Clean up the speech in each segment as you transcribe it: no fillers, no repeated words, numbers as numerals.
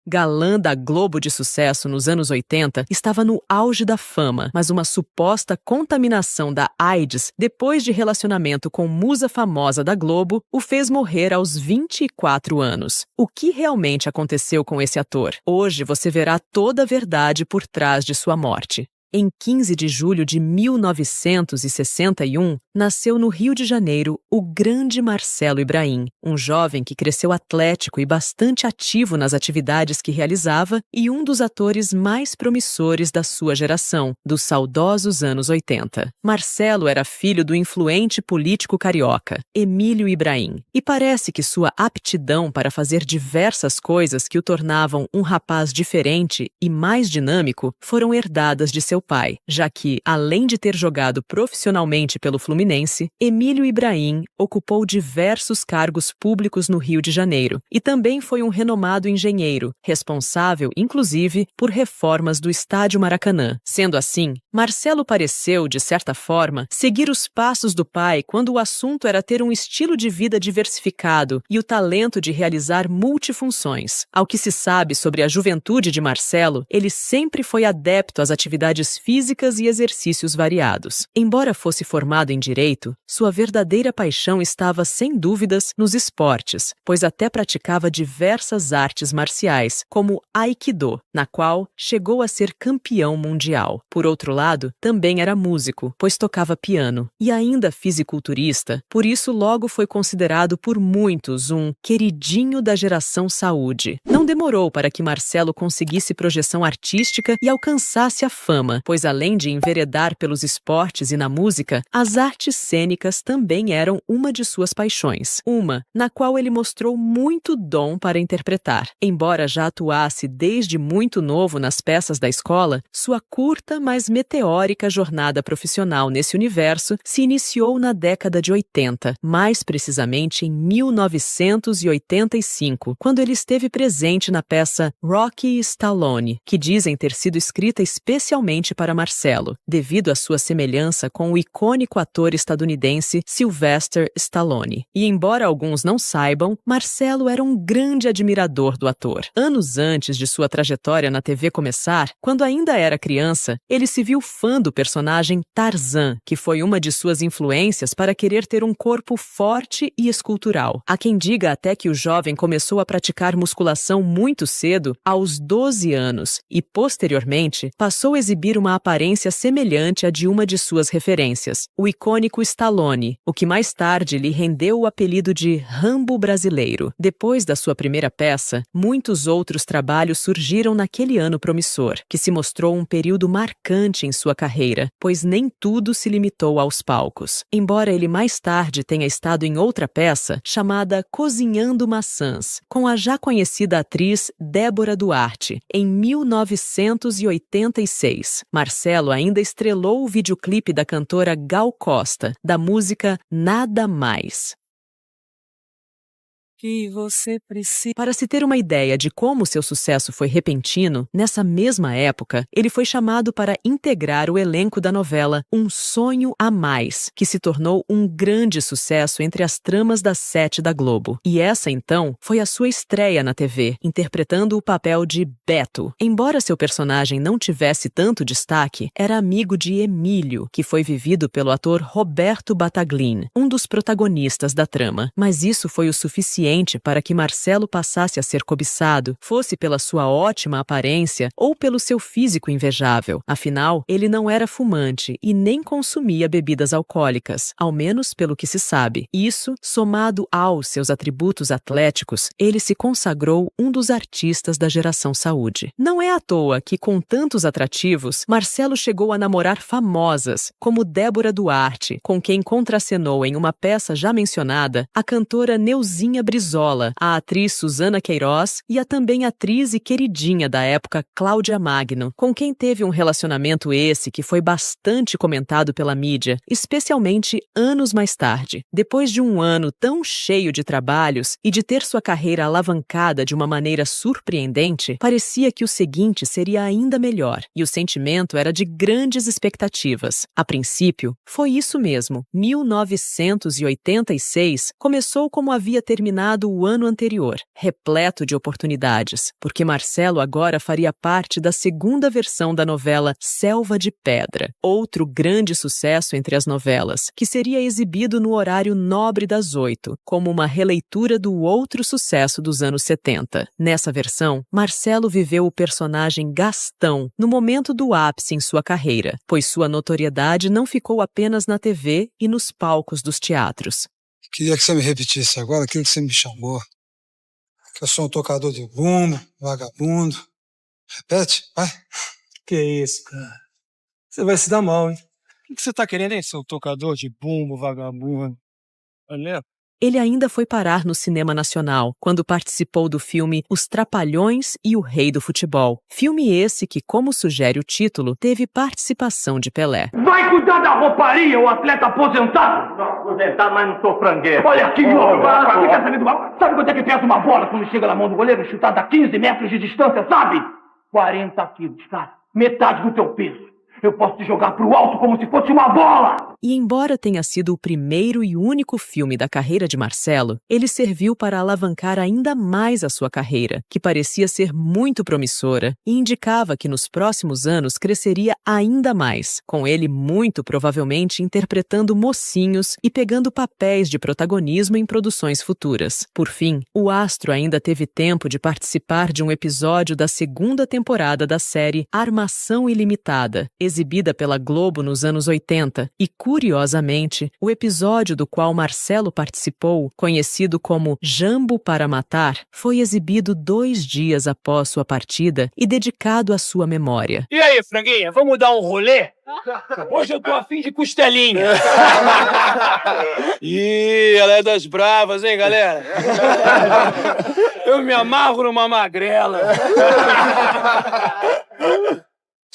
galã da Globo de sucesso nos anos 80, estava no auge da fama, mas uma suposta contaminação da AIDS, depois de relacionamento com musa famosa da Globo, o fez morrer aos 24 anos. O que realmente aconteceu com esse ator? Hoje você verá toda a verdade por trás de sua morte. Em 15 de julho de 1961, nasceu no Rio de Janeiro o grande Marcelo Ibrahim, um jovem que cresceu atlético e bastante ativo nas atividades que realizava e um dos atores mais promissores da sua geração, dos saudosos anos 80. Marcelo era filho do influente político carioca, Emílio Ibrahim, e parece que sua aptidão para fazer diversas coisas que o tornavam um rapaz diferente e mais dinâmico foram herdadas de seu pai, já que, além de ter jogado profissionalmente pelo Fluminense, Emílio Ibrahim ocupou diversos cargos públicos no Rio de Janeiro e também foi um renomado engenheiro, responsável, inclusive, por reformas do Estádio Maracanã. Sendo assim, Marcelo pareceu, de certa forma, seguir os passos do pai quando o assunto era ter um estilo de vida diversificado e o talento de realizar multifunções. Ao que se sabe sobre a juventude de Marcelo, ele sempre foi adepto às atividades físicas e exercícios variados. Embora fosse formado em direito, sua verdadeira paixão estava, sem dúvidas, nos esportes, pois até praticava diversas artes marciais, como Aikido, na qual chegou a ser campeão mundial. Por outro lado, também era músico, pois tocava piano, e ainda fisiculturista, por isso logo foi considerado por muitos um queridinho da geração saúde. Não demorou para que Marcelo conseguisse projeção artística e alcançasse a fama, pois além de enveredar pelos esportes e na música, as artes cênicas também eram uma de suas paixões. Uma na qual ele mostrou muito dom para interpretar. Embora já atuasse desde muito novo nas peças da escola, sua curta, mas meteórica jornada profissional nesse universo se iniciou na década de 80, mais precisamente em 1985, quando ele esteve presente na peça Rocky e Stallone, que dizem ter sido escrita especialmente para Marcelo, devido à sua semelhança com o icônico ator estadunidense Sylvester Stallone. E embora alguns não saibam, Marcelo era um grande admirador do ator. Anos antes de sua trajetória na TV começar, quando ainda era criança, ele se viu fã do personagem Tarzan, que foi uma de suas influências para querer ter um corpo forte e escultural. Há quem diga até que o jovem começou a praticar musculação muito cedo, aos 12 anos, e posteriormente passou a exibir uma aparência semelhante à de uma de suas referências, o icônico Stallone, o que mais tarde lhe rendeu o apelido de Rambo brasileiro. Depois da sua primeira peça, muitos outros trabalhos surgiram naquele ano promissor, que se mostrou um período marcante em sua carreira, pois nem tudo se limitou aos palcos. Embora ele mais tarde tenha estado em outra peça, chamada Cozinhando Maçãs, com a já conhecida atriz Débora Duarte, em 1986. Marcelo ainda estrelou o videoclipe da cantora Gal Costa, da música Nada Mais. Que você precisa. Para se ter uma ideia de como seu sucesso foi repentino, nessa mesma época, ele foi chamado para integrar o elenco da novela Um Sonho a Mais, que se tornou um grande sucesso entre as tramas das 7 da Globo. E essa, então, foi a sua estreia na TV, interpretando o papel de Beto. Embora seu personagem não tivesse tanto destaque, era amigo de Emílio, que foi vivido pelo ator Roberto Bataglin, um dos protagonistas da trama. Mas isso foi o suficiente para que Marcelo passasse a ser cobiçado, fosse pela sua ótima aparência ou pelo seu físico invejável. Afinal, ele não era fumante e nem consumia bebidas alcoólicas, ao menos pelo que se sabe. Isso, somado aos seus atributos atléticos, ele se consagrou um dos artistas da geração saúde. Não é à toa que, com tantos atrativos, Marcelo chegou a namorar famosas, como Débora Duarte, com quem contracenou em uma peça já mencionada, a cantora Neuzinha Brizola, a atriz Susana Queiroz e a também atriz e queridinha da época Cláudia Magno, com quem teve um relacionamento esse que foi bastante comentado pela mídia, especialmente anos mais tarde. Depois de um ano tão cheio de trabalhos e de ter sua carreira alavancada de uma maneira surpreendente, parecia que o seguinte seria ainda melhor, e o sentimento era de grandes expectativas. A princípio, foi isso mesmo. 1986 começou como havia terminado estrenado o ano anterior, repleto de oportunidades, porque Marcelo agora faria parte da segunda versão da novela Selva de Pedra, outro grande sucesso entre as novelas, que seria exibido no horário nobre das 8, como uma releitura do outro sucesso dos anos 70. Nessa versão, Marcelo viveu o personagem Gastão no momento do ápice em sua carreira, pois sua notoriedade não ficou apenas na TV e nos palcos dos teatros. Queria que você me repetisse agora aquilo que você me chamou. Que eu sou um tocador de bumbo, vagabundo. Repete, vai. Que isso, cara. Você vai se dar mal, hein? O que você tá querendo, hein, seu tocador de bumbo, vagabundo? Olha. Ele ainda foi parar no cinema nacional, quando participou do filme Os Trapalhões e o Rei do Futebol. Filme esse que, como sugere o título, teve participação de Pelé. Vai cuidar da rouparia, o atleta aposentado? Não, aposentado, mas não sou frangueiro. Olha aqui, sabe quanto é que pesa uma bola quando chega na mão do goleiro chutada a 15 metros de distância, sabe? 40 quilos, cara. Metade do teu peso. Eu posso te jogar pro alto como se fosse uma bola! E embora tenha sido o primeiro e único filme da carreira de Marcelo, ele serviu para alavancar ainda mais a sua carreira, que parecia ser muito promissora e indicava que nos próximos anos cresceria ainda mais, com ele muito provavelmente interpretando mocinhos e pegando papéis de protagonismo em produções futuras. Por fim, o astro ainda teve tempo de participar de um episódio da segunda temporada da série Armação Ilimitada, exibida pela Globo nos anos 80, e, curiosamente, o episódio do qual Marcelo participou, conhecido como Jambo para Matar, foi exibido 2 dias após sua partida e dedicado à sua memória. E aí, franguinha, vamos dar um rolê? Hoje eu tô afim de costelinha. Ih, ela é das bravas, hein, galera? Eu me amarro numa magrela.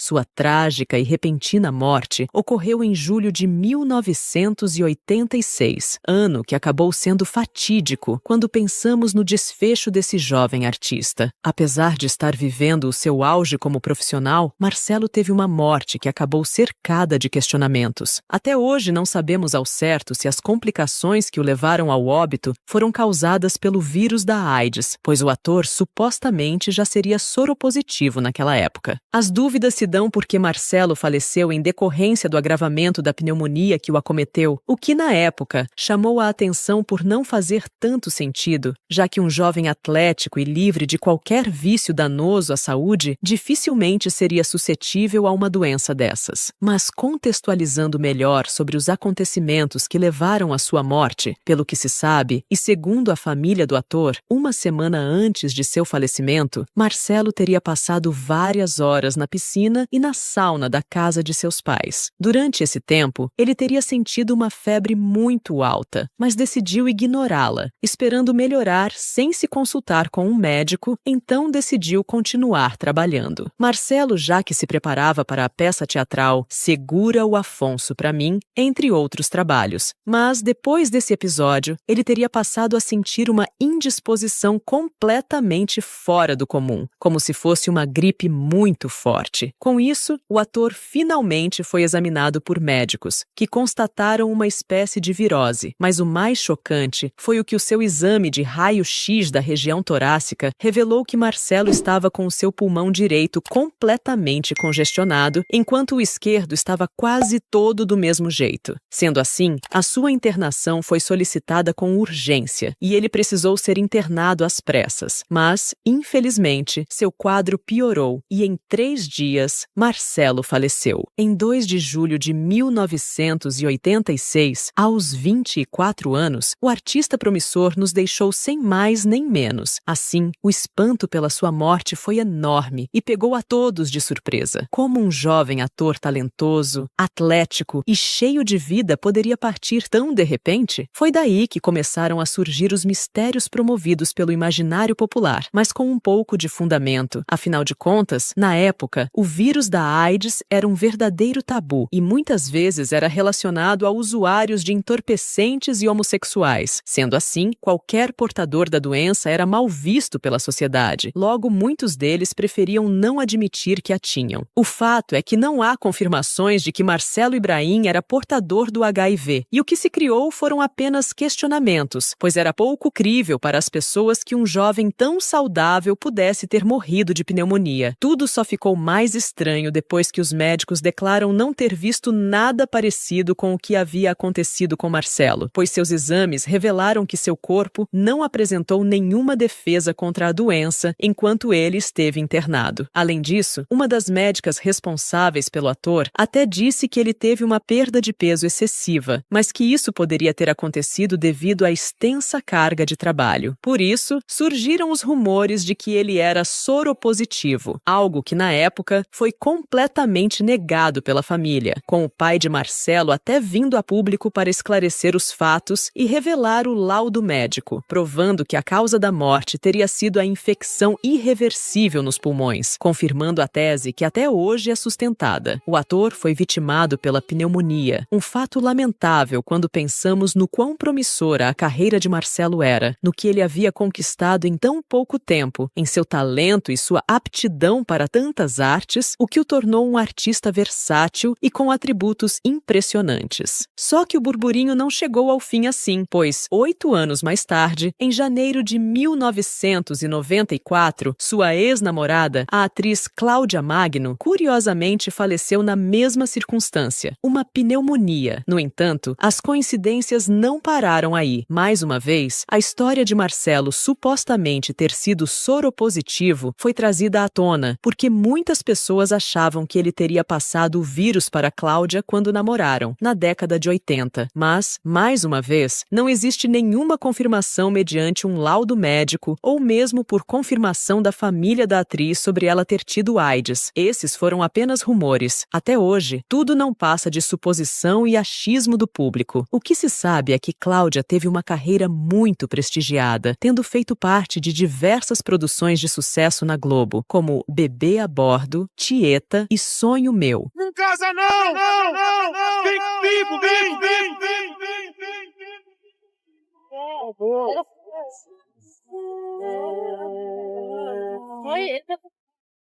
Sua trágica e repentina morte ocorreu em julho de 1986, ano que acabou sendo fatídico quando pensamos no desfecho desse jovem artista. Apesar de estar vivendo o seu auge como profissional, Marcelo teve uma morte que acabou cercada de questionamentos. Até hoje não sabemos ao certo se as complicações que o levaram ao óbito foram causadas pelo vírus da AIDS, pois o ator supostamente já seria soropositivo naquela época. As dúvidas se dão porque Marcelo faleceu em decorrência do agravamento da pneumonia que o acometeu, o que na época chamou a atenção por não fazer tanto sentido, já que um jovem atlético e livre de qualquer vício danoso à saúde dificilmente seria suscetível a uma doença dessas. Mas contextualizando melhor sobre os acontecimentos que levaram à sua morte, pelo que se sabe, e segundo a família do ator, uma semana antes de seu falecimento, Marcelo teria passado várias horas na piscina e na sauna da casa de seus pais. Durante esse tempo, ele teria sentido uma febre muito alta, mas decidiu ignorá-la, esperando melhorar sem se consultar com um médico, então decidiu continuar trabalhando. Marcelo, já que se preparava para a peça teatral Segura o Afonso pra mim, entre outros trabalhos. Mas depois desse episódio, ele teria passado a sentir uma indisposição completamente fora do comum, como se fosse uma gripe muito forte. Com isso, o ator finalmente foi examinado por médicos, que constataram uma espécie de virose, mas o mais chocante foi o que o seu exame de raio-x da região torácica revelou que Marcelo estava com o seu pulmão direito completamente congestionado, enquanto o esquerdo estava quase todo do mesmo jeito. Sendo assim, a sua internação foi solicitada com urgência e ele precisou ser internado às pressas. Mas, infelizmente, seu quadro piorou e em 3 dias, Marcelo faleceu. Em 2 de julho de 1986, aos 24 anos, o artista promissor nos deixou sem mais nem menos. Assim, o espanto pela sua morte foi enorme e pegou a todos de surpresa. Como um jovem ator talentoso, atlético e cheio de vida poderia partir tão de repente? Foi daí que começaram a surgir os mistérios promovidos pelo imaginário popular, mas com um pouco de fundamento. Afinal de contas, na época, o vírus vírus da AIDS era um verdadeiro tabu e muitas vezes era relacionado a usuários de entorpecentes e homossexuais. Sendo assim, qualquer portador da doença era mal visto pela sociedade. Logo, muitos deles preferiam não admitir que a tinham. O fato é que não há confirmações de que Marcelo Ibrahim era portador do HIV, e o que se criou foram apenas questionamentos, pois era pouco crível para as pessoas que um jovem tão saudável pudesse ter morrido de pneumonia. Tudo só ficou mais estranho depois que os médicos declaram não ter visto nada parecido com o que havia acontecido com Marcelo, pois seus exames revelaram que seu corpo não apresentou nenhuma defesa contra a doença enquanto ele esteve internado. Além disso, uma das médicas responsáveis pelo ator até disse que ele teve uma perda de peso excessiva, mas que isso poderia ter acontecido devido à extensa carga de trabalho. Por isso, surgiram os rumores de que ele era soropositivo, algo que na época foi completamente negado pela família, com o pai de Marcelo até vindo a público para esclarecer os fatos e revelar o laudo médico, provando que a causa da morte teria sido a infecção irreversível nos pulmões, confirmando a tese que até hoje é sustentada. O ator foi vitimado pela pneumonia, um fato lamentável quando pensamos no quão promissora a carreira de Marcelo era, no que ele havia conquistado em tão pouco tempo, em seu talento e sua aptidão para tantas artes, o que o tornou um artista versátil e com atributos impressionantes. Só que o burburinho não chegou ao fim assim, pois, 8 anos mais tarde, em janeiro de 1994, sua ex-namorada, a atriz Cláudia Magno, curiosamente faleceu na mesma circunstância, uma pneumonia. No entanto, as coincidências não pararam aí. Mais uma vez, a história de Marcelo supostamente ter sido soropositivo foi trazida à tona, porque muitas pessoas achavam que ele teria passado o vírus para Cláudia quando namoraram, na década de 80. Mas, mais uma vez, não existe nenhuma confirmação mediante um laudo médico ou mesmo por confirmação da família da atriz sobre ela ter tido AIDS. Esses foram apenas rumores. Até hoje, tudo não passa de suposição e achismo do público. O que se sabe é que Cláudia teve uma carreira muito prestigiada, tendo feito parte de diversas produções de sucesso na Globo, como Bebê a Bordo, Tieta e Sonho Meu. Não casa não! Não, não, não! Vem comigo, vem!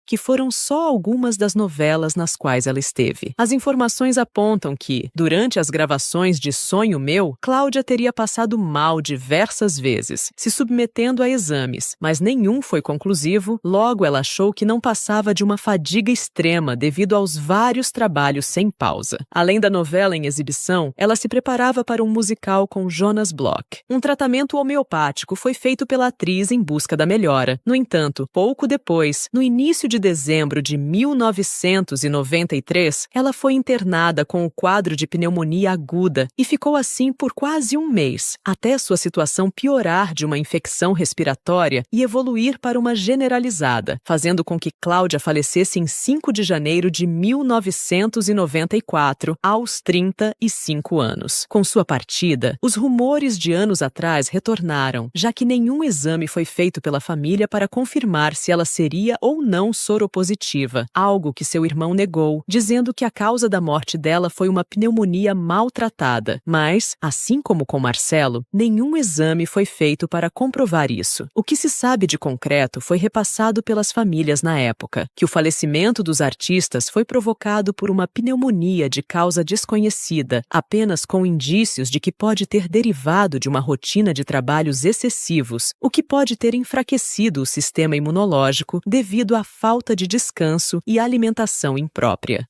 Que foram só algumas das novelas nas quais ela esteve. As informações apontam que, durante as gravações de Sonho Meu, Cláudia teria passado mal diversas vezes, se submetendo a exames, mas nenhum foi conclusivo, logo ela achou que não passava de uma fadiga extrema devido aos vários trabalhos sem pausa. Além da novela em exibição, ela se preparava para um musical com Jonas Bloch. Um tratamento homeopático foi feito pela atriz em busca da melhora. No entanto, pouco depois, no início de dezembro de 1993, ela foi internada com o quadro de pneumonia aguda e ficou assim por quase um mês, até sua situação piorar de uma infecção respiratória e evoluir para uma generalizada, fazendo com que Cláudia falecesse em 5 de janeiro de 1994, aos 35 anos. Com sua partida, os rumores de anos atrás retornaram, já que nenhum exame foi feito pela família para confirmar se ela seria ou não soropositiva, algo que seu irmão negou, dizendo que a causa da morte dela foi uma pneumonia maltratada. Mas, assim como com Marcelo, nenhum exame foi feito para comprovar isso. O que se sabe de concreto foi repassado pelas famílias na época, que o falecimento dos artistas foi provocado por uma pneumonia de causa desconhecida, apenas com indícios de que pode ter derivado de uma rotina de trabalhos excessivos, o que pode ter enfraquecido o sistema imunológico devido à falta de descanso e alimentação imprópria.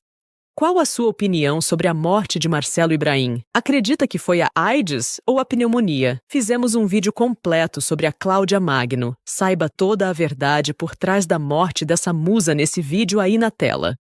Qual a sua opinião sobre a morte de Marcelo Ibrahim? Acredita que foi a AIDS ou a pneumonia? Fizemos um vídeo completo sobre a Cláudia Magno. Saiba toda a verdade por trás da morte dessa musa nesse vídeo aí na tela.